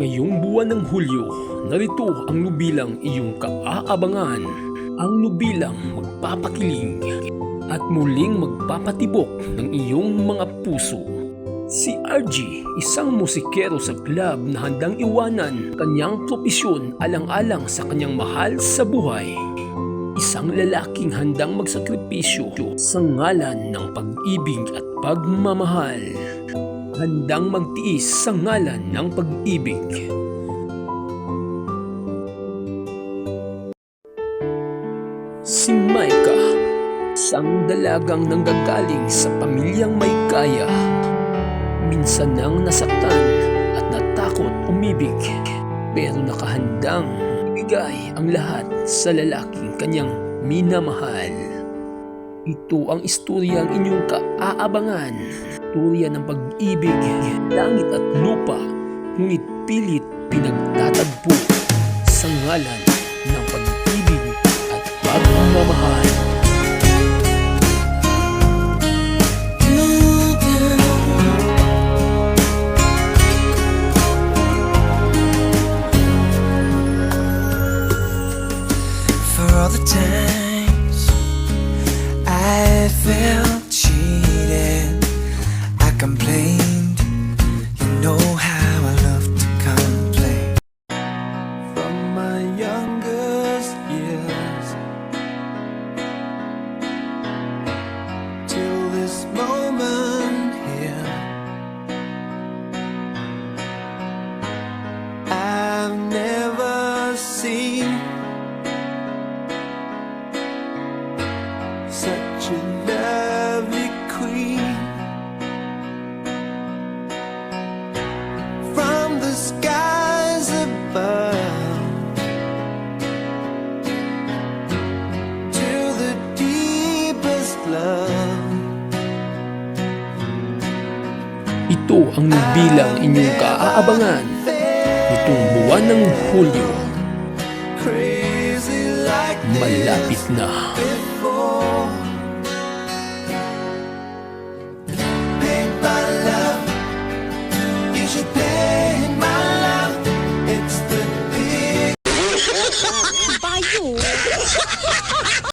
Ngayong buwan ng Hulyo, narito ang nubilang iyong kaaabangan. Ang nubilang magpapakiling at muling magpapatibok ng iyong mga puso. Si RG, isang musikero sa club na handang iwanan kanyang propesyon alang-alang sa kanyang mahal sa buhay. Isang lalaking handang magsakripisyo sa ngalan ng pag-ibig at pagmamahal. Handang magtiis sa ngalan ng pag-ibig. Si Micah, isang dalagang nanggagaling sa pamilyang may kaya. Minsan nang nasaktan at natakot umibig, pero nakahandang ibigay ang lahat sa lalaking kanyang minamahal. Ito ang istoryang inyong kaaabangan. Istorya ng pag-ibig, langit at lupa, ngunit pilit pinagtatagpo sa ngalan ng pag-ibig at pagmamahal. For all the times I felt cheated, I complained. You know how I love to complain. From my youngest years till this moment here, I've never seen such a lovely queen. From the skies above to the deepest love. Ito ang nubilang inyong kaaabangan nitong buwan ng Hulyo. Crazy like Malapit na.